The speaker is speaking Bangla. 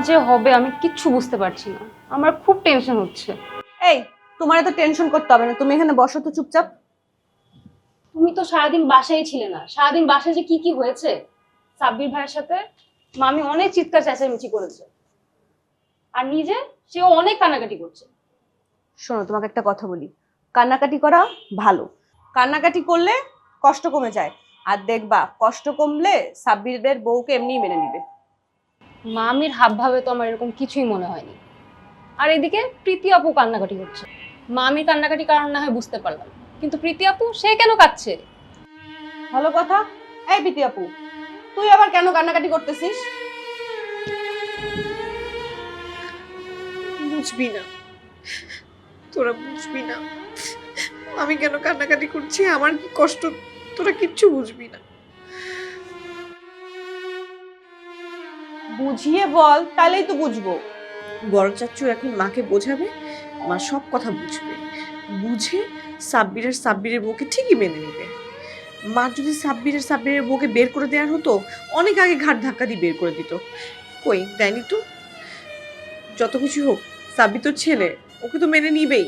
যে হবে আমি কিচ্ছু বুঝতে পারছি না, আমার খুব টেনশন হচ্ছে। এই, তোমার এত টেনশন করতে হবে না, তুমি এখানে বসো তো চুপচাপ। তুমি তো সারাদিন বাসায় ছিলে না, সারাদিন বাসায় যে কি কি হয়েছে সাব্বির ভাইয়ের সাথে। মামি অনেক চিৎকার চেঁচামেচি করেছে, আর নিজে সেও অনেক কান্নাকাটি করছে। শোনো, তোমাকে একটা কথা বলি, কান্নাকাটি করা ভালো। কান্নাকাটি করলে কষ্ট কমে যায়, আর দেখবা কষ্ট কমলে সাব্বিরের বউকে এমনিই মেনে নিবে। মামির হাব ভাবে তো আমার এরকম কিছুই মনে হয়নি। আর এদিকে প্রীতি আপু কান্নাকাটি করছে। মামির কান্নাকাটি কারণ না হয় বুঝতে পারলাম, কিন্তু প্রীতি আপু সে কেন কাঁদছে? ভালো কথা। এই প্রীতি আপু, তুই আবার কেন কান্নাকাটি করতেছিস? বুঝবি না, তোরা বুঝবি না আমি কেন কান্নাকাটি করছি, আমার কি কষ্ট, তোরা কিচ্ছু বুঝবি না। বুঝিয়ে বল, তাহলেই তো বুঝবো। বড় চাচ্চু এখন মাকে বোঝাবে, মা সব কথা বুঝবে, বুঝে সাব্বিরের বউকে ঠিকই মেনে নেবে। মা যদি সাব্বিরের বউকে বের করে দেওয়ার হতো, অনেক আগে ঘাট ধাক্কা দিয়ে বের করে দিত। কই দেয়নি তো। যত কিছু হোক, সাব্বির তো ছেলে, ওকে তো মেনে নিবেই।